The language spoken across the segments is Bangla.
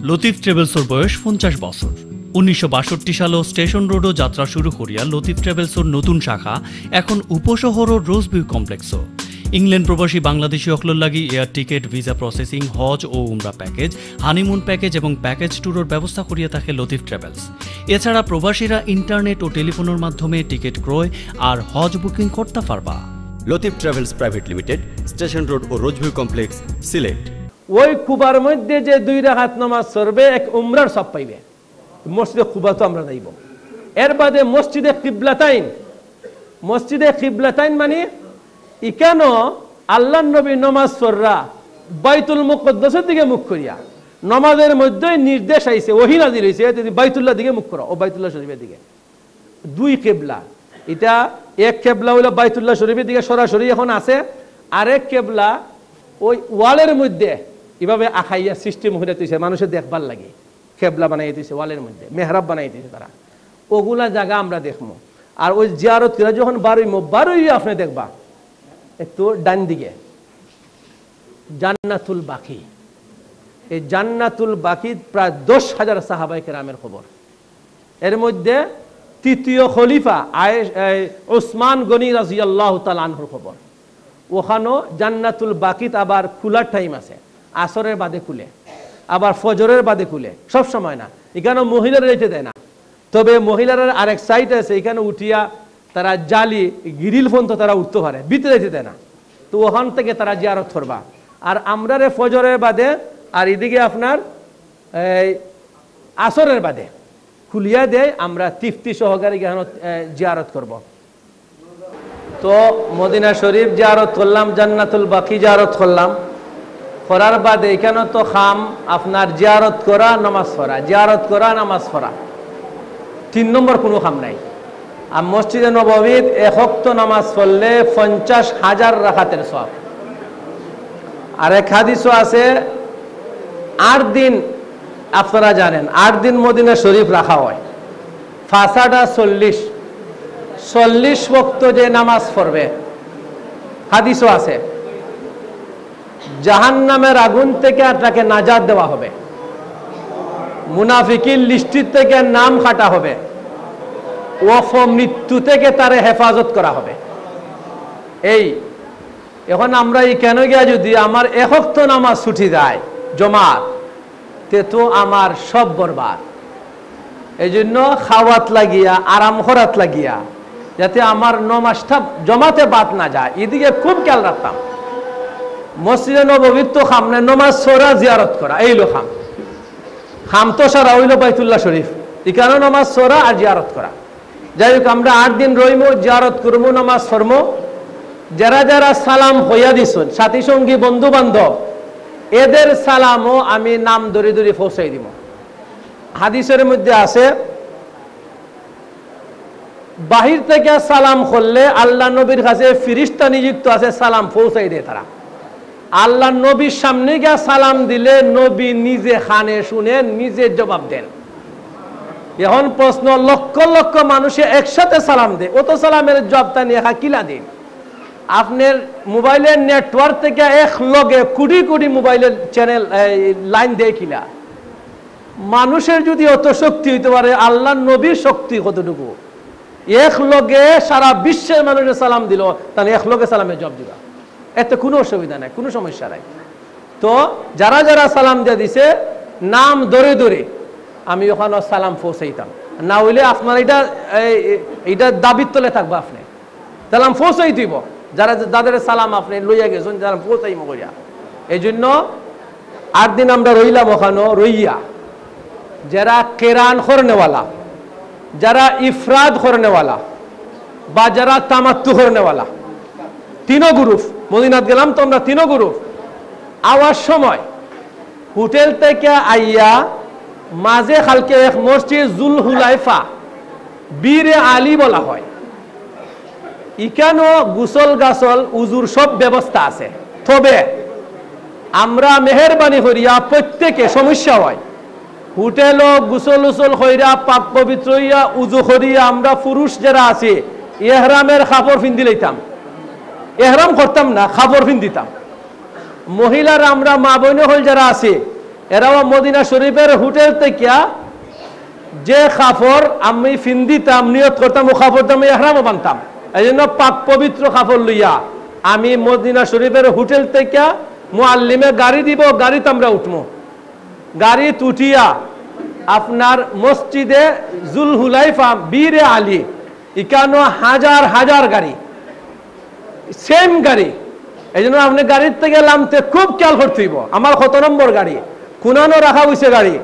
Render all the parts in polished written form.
লতিফ ট্রেভেলসর বয়স 50 বছর। 1962 সালে স্টেশন রোডও যাত্রা শুরু করিয়া লতিফ ট্রেভেলসর নতুন শাখা এখন উপশহর রোজভিউ কমপ্লেক্সও। ইংল্যান্ড প্রবাসী বাংলাদেশি অকলর লাগি এয়ার টিকেট, ভিসা প্রসেসিং, হজ ও উমরা প্যাকেজ, হানিমুন প্যাকেজ এবং প্যাকেজ ট্যুরের ব্যবস্থা করিয়া থাকে লতিফ ট্রাভেলস। এছাড়া প্রবাসীরা ইন্টারনেট ও টেলিফোনের মাধ্যমে টিকিট ক্রয় আর হজ বুকিং করতে পারবা। Latif travels private limited, station road ও রোজভিউ কমপ্লেক্স, সিলেট। ওই কুবার মধ্যে যে 2 রাকাত নামাজ পড়বে এক উমরার সব পাইবে। মসজিদে কুবা তো আমরা যাইব। এর বাদে মসজিদে কিবলাতাইন মানে ইকান আল্লাহর নবী নামাজ পড়রা বাইতুল মুকদ্দাসের দিকে মুখ করিয়া। নামাজের মধ্যে নির্দেশ আইছে, ওহী নাযিল হইছে বাইতুল্লাহ দিকে মুখ করো, ও বাইতুল্লাহ শরীফের দিকে। 2 কিবলা, এটা এক কিবলা হইলো বাইতুল্লাহ শরীফের দিকে সরাসরি এখন আছে, আরেক কিবলা ওই ওয়ালের মধ্যে এভাবে আখাইয়া সিস্টেম হয়ে দিয়েছে মানুষের দেখবার লাগে। কেবলা বানাই দিয়েছে ওয়ালের মধ্যে, মেহরাব বানাই দিয়েছে তারা। ওগুলা জায়গা আমরা দেখবো। আর ওই জিয়ারত করে যখন বারোই আপনি দেখবা একটু ডান দিকে জান্নাতুল বাকি। এই জান্নাতুল বাকি প্রায় 10,000 সাহাবায়ে কেরামের খবর। এর মধ্যে 3য় খলিফা উসমান গনি রাদিয়াল্লাহু তাআলা আনহুর খবর। ওখানেও জান্নাতুল বাকিত আবার খোলার টাইম আছে, আসরের বাদে খুলে, আবার ফজরের বাদে খুলে, সব সময় না। এখানে মহিলারা যেতে দেয় না, তবে মহিলারা আরেক সাইড আছে, এখানে উঠিয়া তারা জালি গিরিল ফোন তো তারা উঠতে পারে, ভিতরে যেতে দেয় না। তো ওখান থেকে তারা জিয়ারত করবা। আর আমরা রে ফজরের বাদে আর এদিকে আপনার আসরের বাদে খুলিয়া দেয়, আমরা তৃপ্তি সহকারে জিয়ারত করব। তো মদিনা শরীফ জিয়ারত করলাম, জান্নাতুল বাকি জিয়ারত করলাম, করার বাদে এখানে তো খাম আপনার জিয়ারত করা নামাজ পড়া, জিয়ারত করা নামাজ পড়া, 3 নম্বর কোনো খাম নাই। আর মসজিদে নববীত এক ওয়াক্ত নামাজ পড়লে 50,000 রাকাতের সওয়াব। আর এক হাদিসও আছে 8 দিন, আপনারা জানেন 8 দিন মদিনা শরীফ রাখা হয়, ফাসাডা 40 ওয়াক্ত যে নামাজ পড়বে, হাদিসও আছে জাহান্নামের আগুন থেকে তাকে নাজাত দেওয়া হবে, মুনাফিকির লিস্টির থেকে নাম কাটা হবে, মৃত্যু থেকে তারে হেফাজত করা হবে। এই এখন আমরা এই কেন গিয়া যদি আমার এক ওয়াক্ত নামাজ ছুটি যায় জমাত, তে তো আমার সব বরবাদ। এই জন্য খাওয়াত লাগিয়া, আরাম করাত লাগিয়া, যাতে আমার নামাজটা জমাতে বাদ না যায়, এদিকে খুব খেয়াল রাখতাম। মসজিদে নববীর তো খাম না, নামাজ পড়া জিয়ারত করা, এইলো খাম তো সারা হইল বাইতুল্লাহ শরীফ, এখানে নামাজ পড়া আর জিয়ারত করা। যাই হোক, আমরা 8 দিন রইমো, জিয়ারত করবো, নামাজ পড়বো। যারা যারা সালাম হইয়া দিছেন, সাথী সঙ্গী বন্ধু বান্ধব, এদের সালামও আমি নাম ধরে ধরে পৌঁছাই দিব। হাদিসের মধ্যে আছে বাহির থেকে সালাম করলে আল্লাহ নবীর কাছে ফিরিস্তা নিযুক্ত আছে, সালাম পৌঁছাই দেয় তারা। আল্লাহ নবীর সামনে গিয়া সালাম দিলে নবী নিজে খানে শুনে নিজে জবাব দেন। এখন প্রশ্ন, লক্ষ লক্ষ মানুষে একসাথে সালাম দেয়, অত সালামের জবাবটা নিয়ে কিলা দিন? আপনার মোবাইলের নেটওয়ার্ক থেকে এক লগে কোটি কোটি মোবাইলের চ্যানেল লাইন দেয় কিলা? মানুষের যদি অত শক্তি হইতে পারে, আল্লাহ নবীর শক্তি কতটুকু? এক লগে সারা বিশ্বের মানুষের সালাম দিল, তাহলে এক লগে সালামের জবাব দিবা, এতে কোনো অসুবিধা নাই, কোনো সমস্যা নাই। তো যারা যারা সালাম দিয়ে দিছে, নাম ধরে ধরে আমি ওখানে সালাম পৌঁছাইতাম। না হইলে আপনার এটা দাবির তলে থাকবো, আপনি সালাম পৌঁছাই দিব। যাদের সালাম আপনি লইয়া গেছেন, যারা পৌঁছাইম করিয়া। এই জন্য 8 দিন আমরা রইলাম ওখানে রইয়া। যারা কেরান করনেওয়ালা, যারা ইফরাদ করনেওয়ালা, বা যারা তামাত্তু করনেওয়ালা, 3 গ্রুপ মদিনাত গেলাম তো আমরা, 3 গ্রুপ। আওয়ার সময় হোটেল থেকে আইয়া মাঝে খালকে এক মসজিদ জুল হুলাইফা, বীরে আলী বলা হয়, ইকানো গুসল গাছল উজুর সব ব্যবস্থা আছে। তবে আমরা মেহরবানি করিয়া প্রত্যেকে, সমস্যা হয় হোটেলও গুসল উসল হইয়া পাক পবিত্র হইয়া উজু করিয়া আমরা পুরুষ যারা আছি এহরামের কাপড় পিন্দি লইতাম, এহরাম করতাম না, কাপড় পিন্দিতাম। মহিলারা আমরা মা বোন হল যারা আছে এরাও মদিনা শরীফের হোটেল থেকে যে কাপড় আমি ফিন্দিতাম নিয়ত করতাম ও কাপড় আমি এহরামও বানতাম। এই জন্য পাক পবিত্র কাপড় লইয়া আমি মদিনা শরীফের হোটেল থেকে মুআল্লিমে গাড়ি দিব, গাড়িতে আমরা উঠবো। গাড়ি তুটিয়া আপনার মসজিদে জুল হুলাইফা বীরে আলী এখানে হাজার হাজার গাড়ি, সেম গাড়ি। এই জন্য আপনি গাড়ির থেকে নামতে খুব খেয়াল করতে হইব। আমার কত নম্বর গাড়ি, কুনানো রাখা হয়েছে গাড়ি,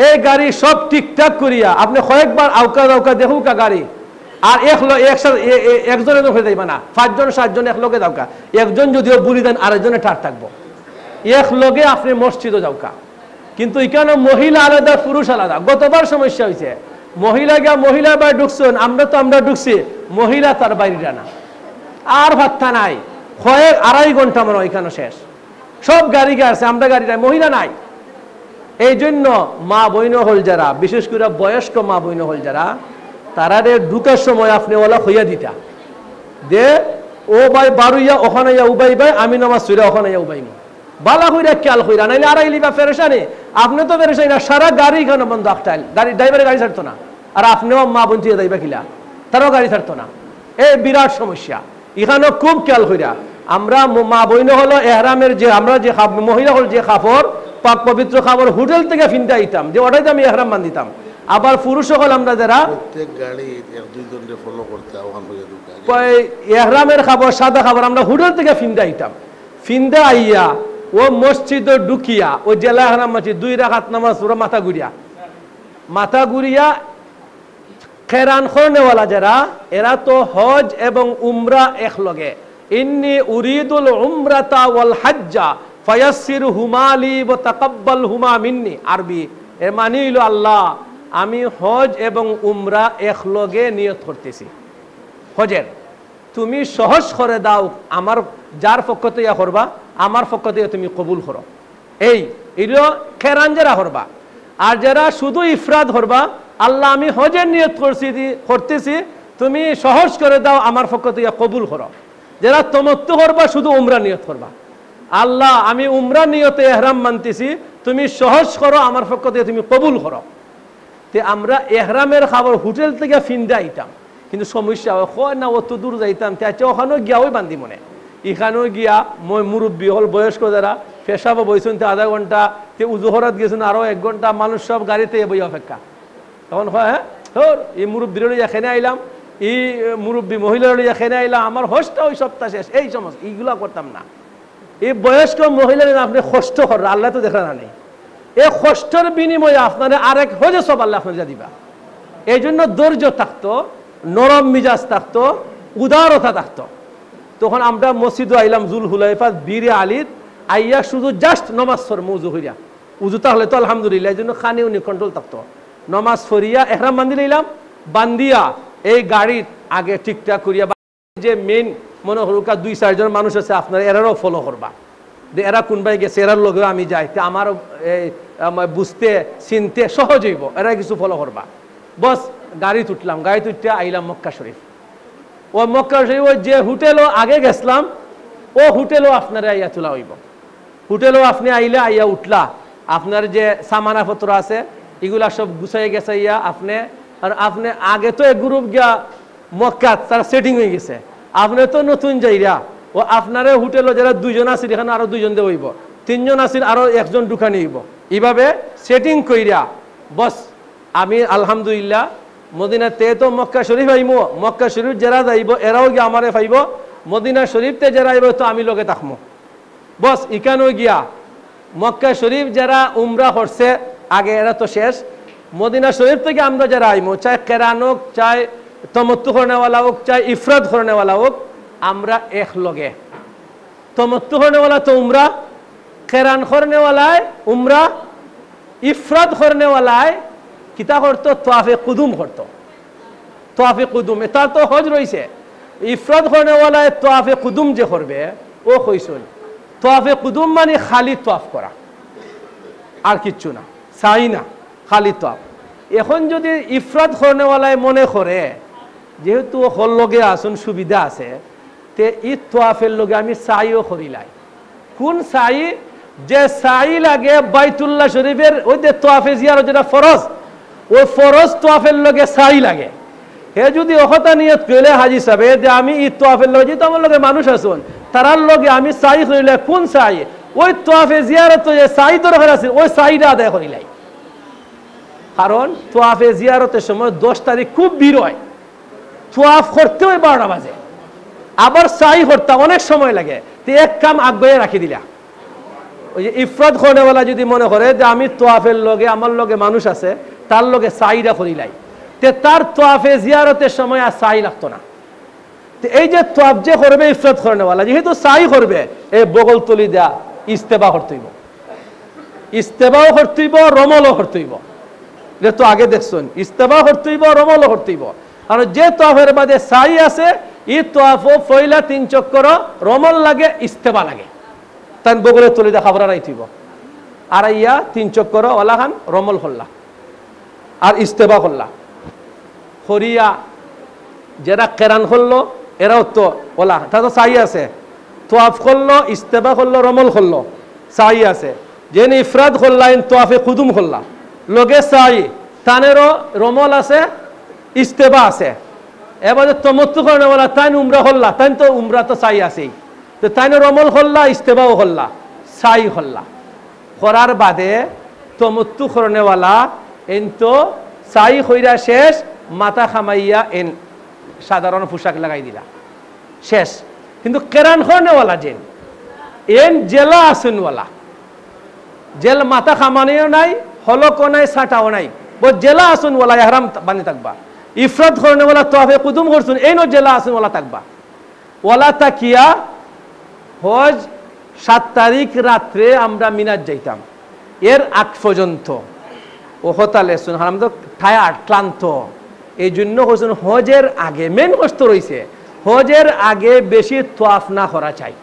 এই গাড়ি সব ঠিকঠাক করিয়া আপনি কয়েকবার আউকা দাউকা দেখুকা গাড়ি। আর একজনের হয়ে যাইবা না, 5 জন 7 জন এক লগে যাওকা। একজন যদিও বুড়ি দেন আরেকজনে ঠার থাকবো, এক লগে আপনি মসজিদও যাওকা। কিন্তু এখানে মহিলা আলাদা পুরুষ আলাদা। গতবার সমস্যা হয়েছে, মহিলা গিয়া মহিলা বাই ঢুকছেন, আমরা ঢুকছি, মহিলা তার বাইরে না, আর ভাত্তা নাই। কয়েক 2.5 ঘন্টা মনে এখানে শেষ। সব গাড়ি গেছে, আমরা গাড়ি নাই, মহিলা নাই। এই জন্য মা বইন হল যারা, বিশেষ করে বয়স্ক মা বইন হল যারা, তারা ঢুকার সময় আপনি ওলা হইয়া দিতা দে, ও ভাই বারুইয়া ওখানে উবাই ভাই, আমি নামাজ সুইরা ওখানে উবাইনি, বালা হইরা খেয়াল হইরা, নাইলে আড়াইলিবা ফেরেশানি। আপনি তো ফেরেশানি না, সারা গাড়ি এখানে বন্ধ। একটাইল গাড়ি, ড্রাইভারে গাড়ি ছাড়তো না, আর আপনিও মা বোন দিয়ে যাইবা কিলা, তারাও গাড়ি ছাড়তো না। এই বিরাট সমস্যা এখানে, খুব খেয়াল হইরা। আমরা মা বইন হলো এহরামের যে আমরা যে মহিলা হল যে কাপড় পাক পবিত্র কাপড় হোটেল থেকে ফিনতে আইতাম, যে ওটাই আমি এহরাম বান দিতাম। আবার পুরুষ হল আমরা যারা এহরামের খাবার সাদা খাবার আমরা হোটেল থেকে ফিনতে আইতাম। ফিনতে আইয়া ও মসজিদ ঢুকিয়া ও জেলা এহরাম মসজিদ 2 রাকাত নামাজ পুরো মাথা ঘুরিয়া খেরান খরনেওয়ালা যারা, এরা তো হজ এবং উমরা এক লগে। ইন্নী উরিদুল উমরাতা ওয়াল হাজ্জা ফায়াসসিরহুমা লি ওয়া তাকাব্বালহুমা মিন্নি। আরবি এর মানে হলো, আল্লাহ আমি হজ এবং উমরা এক লগে নিয়ত করতেছি, হজের তুমি সহজ করে দাও, আমার যার পক্ষ থেকে করবা আমার পক্ষ থেকে তুমি কবুল করো। এই এগুলো খেরান যারা করবা। আর যারা শুধু ইফরাদ করবা, আল্লাহ আমি হজের নিয়ত করতেছি, তুমি সহজ করে দাও, আমার পক্ষ থেকে কবুল করো। যারা তমত্তু করবা, শুধু উমরা নিয়ত করবা, আল্লাহ আমি উমরা নিয়তে এহরাম মানতেছি, তুমি সহজ করো, আমার পক্ষ থেকে তুমি কবুল করো। তে আমরা এহরামের খাবার হোটেল থেকে ফিনতে আইতাম, কিন্তু সমস্যা হয় না, অত দূর যাইতাম, ওখানেও গিয়া ওই বান্ধি মনে, এখানেও গিয়া মই মুরব্বী হল বয়স্ক যারা পেশাবো বইছেন আধা ঘন্টা, তে উজুহরাত গেছেন আরো 1 ঘন্টা, মানুষ সব গাড়িতে বই অপেক্ষা। তখন হয় হ্যাঁ তোর এই মুরব্বীর এখানে আইলাম, এই মুরব্বী মহিলার এখানে আইলাম, আমার হোস্টটা ওই সপ্তাহ শেষ। এই সমস্ত এইগুলা করতাম না। এই বয়স্ক মহিলার আপনি কষ্ট করেন, আল্লাহ তো দেখা না নেই, এই কষ্টের বিনিময়ে আপনার আরেক হজে সব আল্লাহ আপনার যা দিবা। এই জন্য ধৈর্য থাকতো, নরম মিজাজ থাকতো, উদারতা থাকতো। তখন আমরা মসজিদে আইলাম জুল হুলাইফা বীরে আলীর, আইয়া শুধু জাস্ট নমাজ ফরমু উজু হইয়া, উজু তাহলে তো আলহামদুলিল্লাহ, এই জন্য খানি উনি কন্ট্রোল থাকতো। নমাজ ফরিয়া এহরাম বান্ধি নিলাম, বান্দিয়া এই গাড়ির আগে ঠিকঠাক করিয়া, যে মেইন মনে হরুকা 2-4 জন মানুষ আছে আপনার, এরারও ফলো করবা, যে এরা কোনবাই গেছে, এরার লগেও আমি যাই, আমারও বুঝতে চিনতে সহজ হইব, এরা কিছু ফলো করবা। বস গাড়ি তুটলাম, গাড়ি তুটতে আইলাম মক্কা শরীফ। ও মক্কা শরীফ যে হোটেলও আগে গেছিলাম, ও হোটেলও আপনারা আইয়া তোলা হইব। হোটেলও আপনি আইলে আইয়া উঠলা, আপনার যে সামানাপত্র আছে এগুলা সব গুছাই গেছে ইয়া আপনি। আর আপনি আগে তো এক গ্রুপ গিয়া মক্কা তারা সেটিং হয়ে গেছে, আপনি তো নতুন যাইরা, ও আপনার হোটেলও যারা 2 জন আছে এখানে আরো 2 জন দিয়ে হইব, 3 জন আছে আরো 1 জন ঢুকা নিব, এইভাবে সেটিং কইরা বস আমি আলহামদুলিল্লাহ মদিনাতে তো মক্কা শরীফ আইমো, মক্কা শরীফ যারা যাইব এরাও গিয়া আমারে পাইব, মদিনা শরীফতে যারা আইব তো আমি লগে থাকবো। বস এখানেও গিয়া মক্কা শরীফ যারা উমরা করছে আগে, এরা তো শেষ, মদিনা শরীফ থেকে আমরা যারা আইমো, চাই কেরান হোক, চাই তমত্তু করনেওয়ালা হোক, চাই ইফরাদ করনেওয়ালা হোক, আমরা এক লগে। তমত্তু করনেওয়ালা তো উমরা, কেরান করনেওয়ালায় উমরা, ইফরাদ করনেওয়ালায় কিতা করতো, তোয়াফে কুদুম করতো। তোয়াফে কুদুম এটা তো হজ রয়েছে। ইফরাদ করনেওয়ালায় তোয়াফে কুদুম যে করবে, ও কইসুন তোয়াফে কুদুম মানে খালি তোয়াফ করা, আর কিচ্ছু না, সাই না, খালি তোয়াফ। এখন যদি ইফরাদ করনেওয়ালায় মনে করে যেহেতু হল লগে আসুন সুবিধা আছে, তে ই তোয়াফের লগে আমি সাইও করিলাই। কোন সাই? যে সাই লাগে বাইতুল্লাহ শরীফের ওই যে তোয়াফে জিয়ারত যেটা ফরজ, ওই ফরজ তোয়াফের লগে সাই লাগে। হে যদি অহতা নিয়ত কইলে হাজি সাহেব যে আমি ই তোয়াফের লগে যেহেতু আমার লগে মানুষ আছেন তারার লগে আমি সাই করিলে কোন সাই, ওই তোয়াফে জিয়ারত যে সাই দরকার আছে ওই সাইটা আদায় করিলাই। কারণ তোয়াফে জিয়ারতের সময় 10 তারিখ খুব ভিড় হয়, তোয়াফ করতে ওই 12টা বাজে, আবার সাই করতে অনেক সময় লাগে। তো এক কাম আগে রাখি দিলা, ওই যে ইফরাদ করেওয়ালা যদি মনে করে যে আমি তোয়াফের লগে আমার লগে মানুষ আছে তার লগে সাইটা করিলাই, তে তার তোয়াফে জিয়ারতের সময় আর সাই লাগতো না। তো এই যে তোয়াফ যে করবে ইফরাদ করেওয়ালা যেহেতু সাই করবে, এই বগল তলি দেয়া ইস্তেবা করতে হইব, ইস্তেবাও করতে হইব, রমলও করতে হইব। এটা তো আগে দেখছেন, ইস্তেবা করতে হইব, রমলও করতে হইব। আর যে তোয়াফের বাদে সাই আছে ই তোয়াফও ফয়লা 3 চক্কর রমল লাগে, ইস্তেবা লাগে, তাই বগলের তলি দেখা বরা নাই থইব। আর ইয়া 3 চক্কর ওলাখান রমল করলা আর ইস্তেবা করলা। হরিয়া যারা কেরান করলো এরাও তো ওলা, তা তো সাই আছে, তোয়াফ করলো, ইস্তেবা করলো, রমল করলো, সাই আছে। যেন ইফরাদ করলা তোয়াফে কুদুম করলা লগে সাই, তানেরও রমল আছে, ইস্তেবা আছে। এবারে তমত্তু করে বলা তাই উমরা করলা, তাই তো উমরা তো সাই আছেই, তো তাই রমল করলা, ইস্তেবাও করলা, সাই করলা। করার বাদে তমত্তু করনেওয়ালা এন তো সাই কইরা শেষ, মাথা খামাইয়া এন সাধারণ পোশাক লাগাই দিলা শেষ। কিন্তু কেরান করনেওয়ালা যেন এন জেলা আসনওয়ালা, জেল মাথা খামানিও নাই, হলকও নাই, সাটাও নাই, জেলা আসনওয়ালা এহরাম বানি থাকবা। ইফরাদ করনেওয়ালা তোয়াফে কুদুম করছুন এইনো জেলা আসনওয়ালা থাকবা। ওয়ালা তাকিয়া হজ 7 তারিখ রাত্রে আমরা মিনার যাইতাম, এর আগ পর্যন্ত ও হতালে শুন হারাম তো টায়ার্ড ক্লান্ত, এই জন্য হজের আগে মেন কষ্ট রয়েছে, হজের আগে বেশি তোয়াফ না করা চাই।